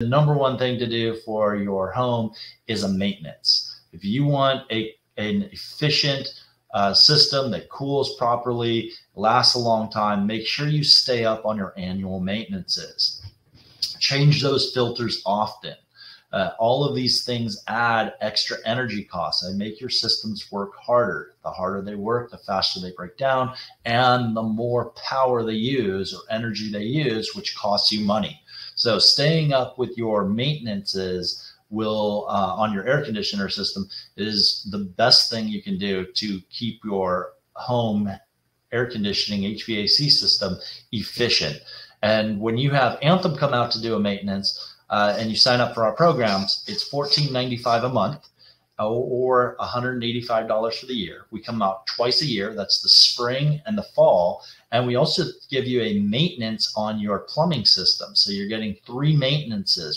The number one thing to do for your home is a maintenance. If you want an efficient system that cools properly, lasts a long time, make sure you stay up on your annual maintenances. Change those filters often. All of these things add extra energy costs and make your systems work harder. The harder they work, the faster they break down, and the more power they use or energy they use, which costs you money. So staying up with your maintenances will on your air conditioner system is the best thing you can do to keep your home air conditioning HVAC system efficient. And when you have Anthem come out to do a maintenance and you sign up for our programs, it's $14.95 a month or $185 for the year. We come out twice a year. That's the spring and the fall. And we also give you a maintenance on your plumbing system. So you're getting 3 maintenances